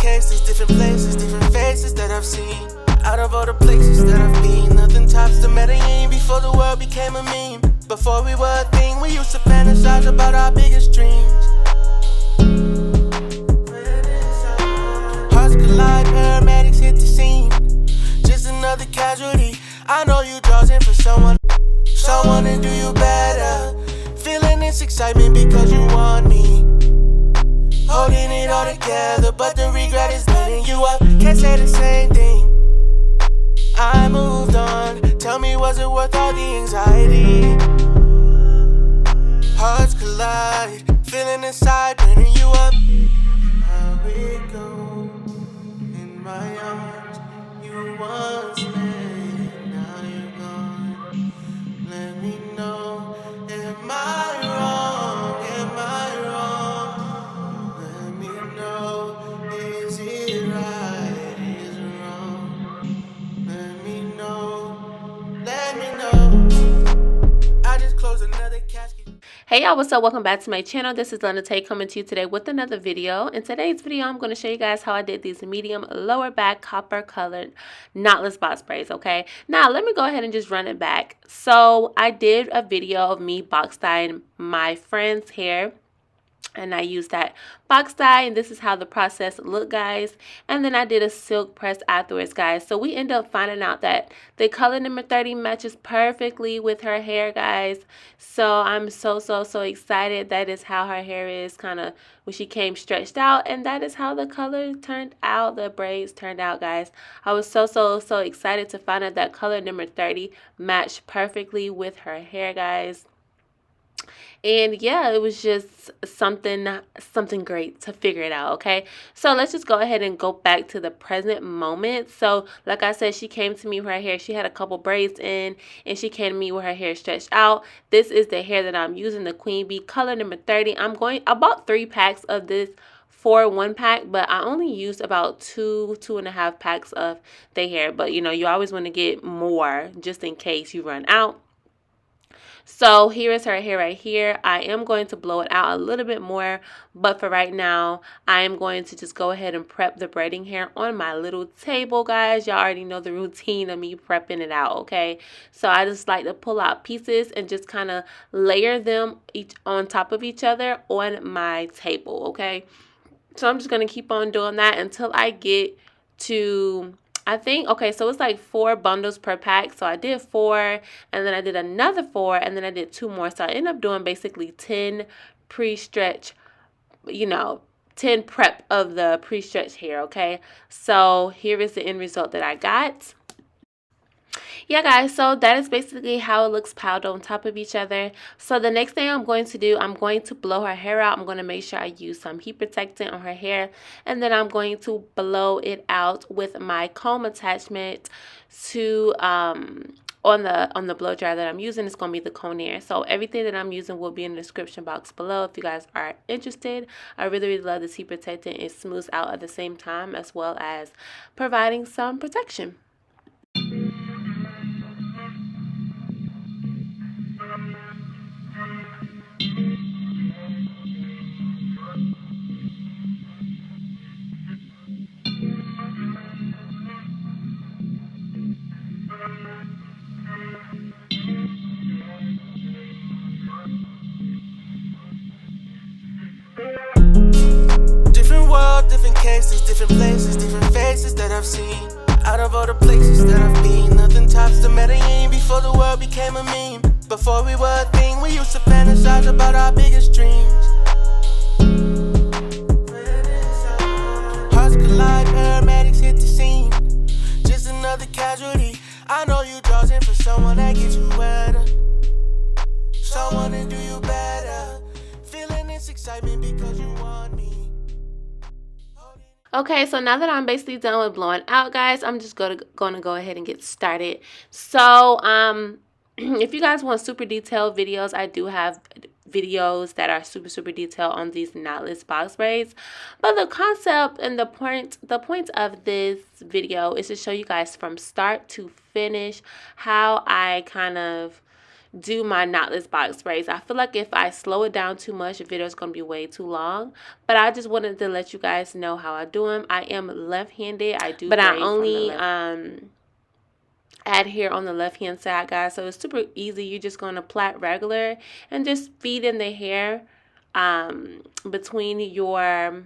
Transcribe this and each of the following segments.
cases, different places, different faces that I've seen. Out of all the places that I've been, nothing tops the Medellin before the world became a meme. Before we were a thing, we used to fantasize about our biggest dreams. Hearts collide, paramedics hit the scene. Just another casualty. I know you draws in for someone to do you better. Feeling this excitement because you want me. Holding it all together, but the regret is letting you up. Can't say the same thing. I moved on. Tell me, was it worth all the anxiety? Hearts collide, feeling inside, bringing you up. How it go in my arms? You once made, now you're gone. Let me know, am I wrong? Am I wrong? Let me know, is it right? Is it wrong? Let me know, let me know. I just closed another casket. Hey y'all, what's up? Welcome back to my channel. This is Lena Tay coming to you today with another video. In today's video, I'm going to show you guys how I did these medium lower back copper colored knotless box braids, okay? Now, let me go ahead and just run it back. So, I did a video of me box dyeing my friend's hair. And I used that box dye, and this is how the process looked, guys. And then I did a silk press afterwards, guys. So we end up finding out that the color number 30 matches perfectly with her hair, guys. So I'm so excited. That is how her hair is kind of when she came stretched out, and that is how the color turned out, the braids turned out, guys. I was so excited to find out that color number 30 matched perfectly with her hair, guys. And yeah, it was just something great to figure it out, okay? So let's just go ahead and go back to the present moment. So like I said, she came to me with her hair. She had a couple braids in, and she came to me with her hair stretched out. This is the hair that I'm using, the Queen Bee color number 30. I bought 3 packs of this for 1 pack, but I only used about 2.5 packs of the hair. But you know, you always want to get more just in case you run out. So here is her hair right here. I am going to blow it out a little bit more, but for right now, I am going to just go ahead and prep the braiding hair on my little table, guys. Y'all already know the routine of me prepping it out, okay? So I just like to pull out pieces and just kind of layer them each on top of each other on my table, okay? So I'm just going to keep on doing that until I get to, I think, okay, so it's like 4 bundles per pack. So I did 4, and then I did another 4, and then I did 2 more. So I ended up doing basically 10 pre-stretch, 10 prep of the pre-stretch hair, okay? So here is the end result that I got. Yeah, guys, so that is basically how it looks piled on top of each other. So the next thing I'm going to do, I'm going to blow her hair out. I'm going to make sure I use some heat protectant on her hair, and then I'm going to blow it out with my comb attachment to on the blow dryer that I'm using. It's going to be the Conair. So everything that I'm using will be in the description box below if you guys are interested. I really love this heat protectant. It smooths out at the same time, as well as providing some protection. Different world, different cases, different places, different faces that I've seen. Out of all the places that I've been, nothing tops the Medellin before the world became a meme. Before we were a thing, we used to fantasize about our biggest dreams. Hearts collide, paramedics hit the scene. Just another casualty. I know you draws in for someone that gets you wetter, someone to do you better. Feeling this excitement because you want me. Okay, so now that I'm basically done with blowing out, guys, I'm just gonna go ahead and get started. So, if you guys want super detailed videos, I do have videos that are super detailed on these knotless box braids. But the concept and the point of this video is to show you guys from start to finish how I kind of do my knotless box braids. I feel like if I slow it down too much, the video is going to be way too long. But I just wanted to let you guys know how I do them. I am left-handed. I do, but I only add hair on the left hand side, guys. So it's super easy. You're just going to plait regular and just feed in the hair between your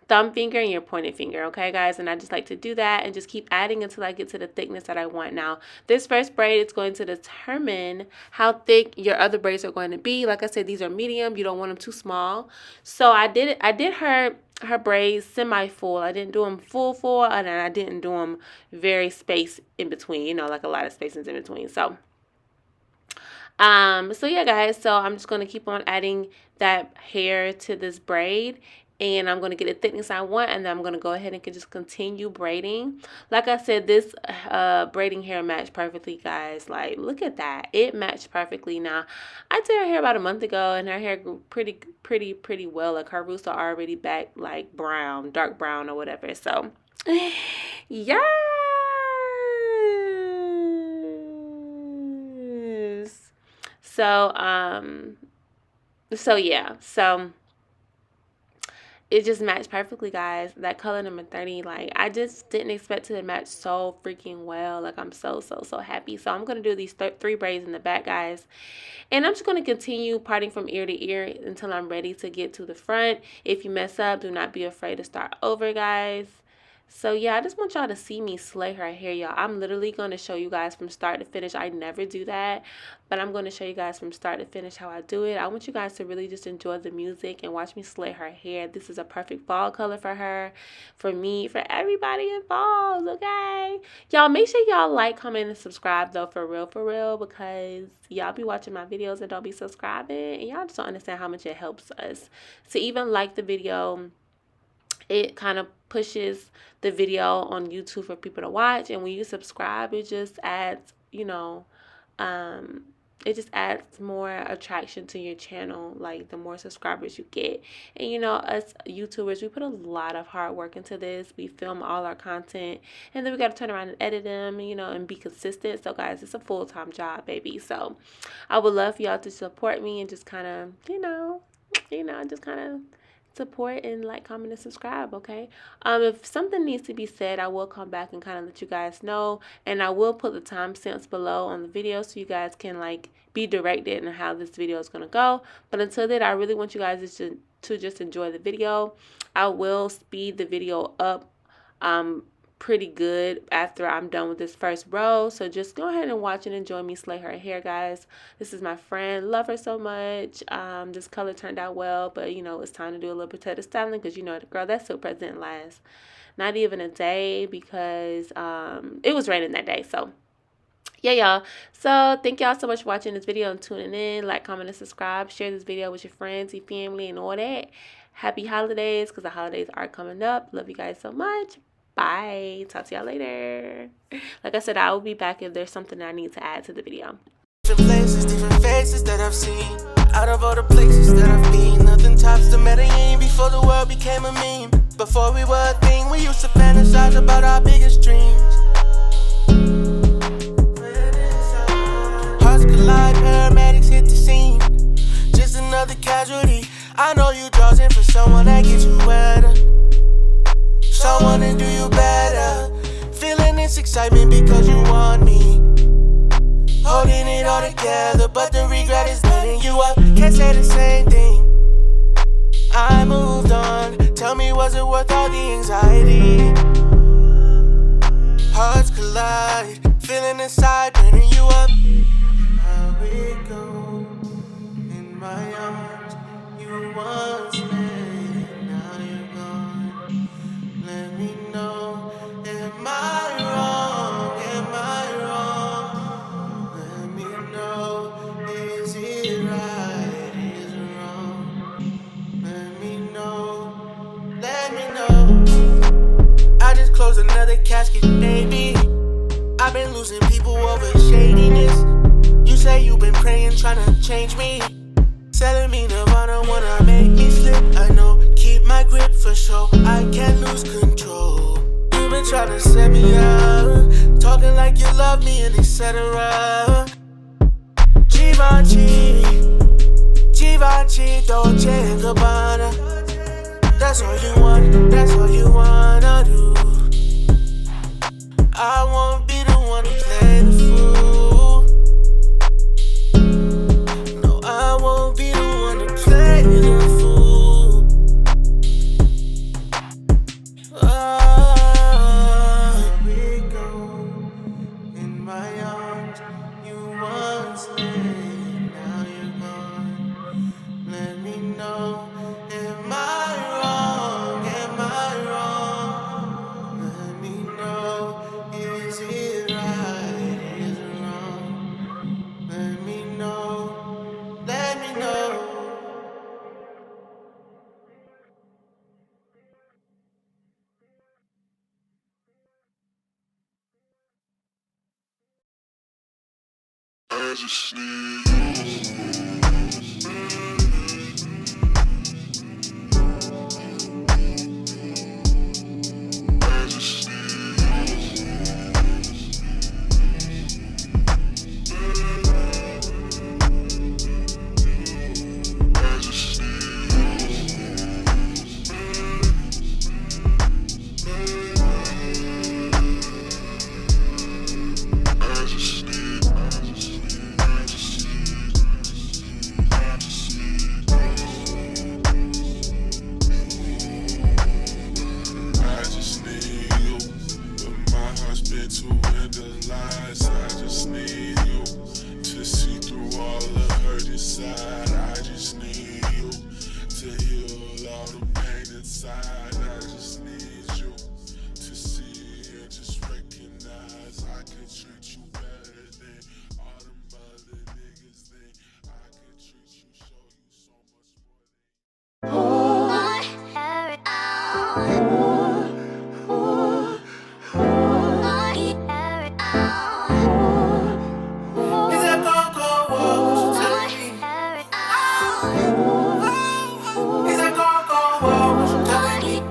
thumb finger and your pointed finger, okay, guys? And I just like to do that and just keep adding until I get to the thickness that I want. Now, this first braid is going to determine how thick your other braids are going to be. Like I said, these are medium. You don't want them too small. So I did her braids semi-full. I didn't do them full, and I didn't do them very spaced in between, you know, like a lot of spacings in between. So yeah, guys, so I'm just going to keep on adding that hair to this braid, and I'm going to get the thickness I want, and then I'm going to go ahead and just continue braiding. Like I said, this braiding hair matched perfectly, guys. Like, look at that. It matched perfectly. Now, I did her hair about a month ago, and her hair grew pretty well. Like, her roots are already back, like, brown, dark brown or whatever. So, yes. So yeah. So it just matched perfectly, guys. That color number 30, like, I just didn't expect it to match so freaking well. Like, I'm so happy. So I'm going to do these 3 braids in the back, guys. And I'm just going to continue parting from ear to ear until I'm ready to get to the front. If you mess up, do not be afraid to start over, guys. So yeah, I just want y'all to see me slay her hair, y'all. I'm literally going to show you guys from start to finish. I never do that, but I'm going to show you guys from start to finish how I do it. I want you guys to really just enjoy the music and watch me slay her hair. This is a perfect fall color for her, for me, for everybody involved, okay? Y'all, make sure y'all like, comment, and subscribe, though, for real, because y'all be watching my videos and don't be subscribing, and y'all just don't understand how much it helps us. To even like the video, it kind of pushes the video on YouTube for people to watch. And when you subscribe, it just adds, you know, it just adds more attraction to your channel, like the more subscribers you get. And you know, us YouTubers, we put a lot of hard work into this. We film all our content, and then we got to turn around and edit them, you know, and be consistent. So guys, it's a full-time job, baby. So I would love for y'all to support me and just kind of, you know, just kind of support and like, comment, and subscribe, okay? If something needs to be said, I will come back and kind of let you guys know, and I will put the timestamps below on the video so you guys can like be directed in how this video is gonna go. But until then, I really want you guys to just enjoy the video. I will speed the video up pretty good after I'm done with this first row. So just go ahead and watch and enjoy me slay her hair, guys. This is my friend. Love her so much. This color turned out well, but you know, it's time to do a little protective styling because you know, the girl, that silk press didn't last not even a day because it was raining that day. So yeah, y'all. So thank y'all so much for watching this video and tuning in. Like, comment, and subscribe. Share this video with your friends, your family, and all that. Happy holidays, because the holidays are coming up. Love you guys so much. Bye. Talk to y'all later. Like I said, I will be back if there's something I need to add to the video. Different places, different faces that I've seen. Out of all the places that I've been, nothing tops the Medellin before the world became a meme. Before we were a thing, we used to fantasize about our biggest dreams. Hearts collide, paramedics hit the scene. Just another casualty. I know you draws in for someone that gets you wetter, someone to do you better. Feeling this excitement because you want me, holding it all together, but the regret is letting you up. Can't say the same thing. I moved on. Tell me, was it worth all the anxiety? Hearts collide, feeling inside, bringing you up. How it go in my arms? You once made, now you're gone. Let me know, am I wrong? Am I wrong? Let me know, is it right? Is it wrong? Let me know, let me know. I just closed another casket, baby. I've been losing people over shadiness. You say you've been praying, trying to change me. Selling me Nirvana, wanna make me slip. I know, keep my grip for sure. I can't lose control. You've been trying to set me up, talking like you love me and etc. Givenchy, Givenchy, Dolce and Gabbana. That's all you want, that's all you wanna do. I won't be the one to play the fool. No, I won't be the one to play the fool. Here we go. In my arms, you once lay, now you're gone. Let me know, am I wrong? Am I wrong? Let me know, is it right? Is it wrong? Let me know, let me know. I just need I just I just I just I just need you, but my heart's been too vandalized. I just need you to see through all the hurt inside. I just need you to heal all the pain inside. I just need you to see and just recognize I could treat you better than all them other niggas. Then I could treat you, show you so much more. Is that gon' go well? What you telling me? Is that gon' go well? What you telling me?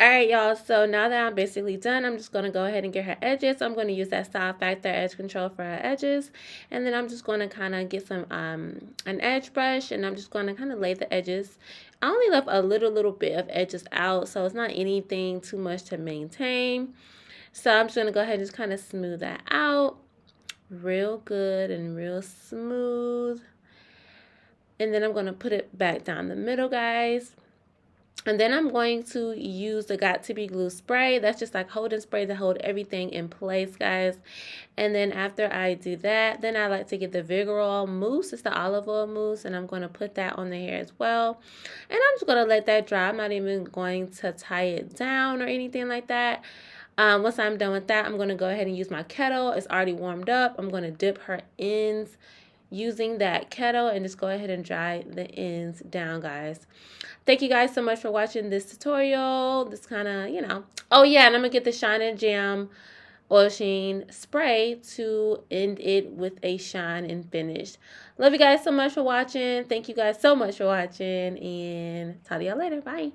Alright, y'all, so now that I'm basically done, I'm just going to go ahead and get her edges. I'm going to use that Style Factor Edge Control for her edges. And then I'm just going to kind of get some an edge brush, and I'm just going to kind of lay the edges. I only left a little bit of edges out, so it's not anything too much to maintain. So I'm just going to go ahead and just kind of smooth that out real good and real smooth. And then I'm going to put it back down the middle, guys. And then I'm going to use the Got To Be Glue spray. That's just like holding spray to hold everything in place, guys. And then after I do that, then I like to get the vigoril mousse. It's the olive oil mousse, and I'm going to put that on the hair as well. And I'm just going to let that dry. I'm not even going to tie it down or anything like that. Once I'm done with that, I'm going to go ahead and use my kettle. It's already warmed up. I'm going to dip her ends using that kettle and just go ahead and dry the ends down, guys. Thank you guys so much for watching this tutorial. This kind of, you know. Oh, yeah, and I'm going to get the Shine and Jam Oil Sheen spray to end it with a shine and finish. Love you guys so much for watching. Thank you guys so much for watching, and talk to y'all later. Bye.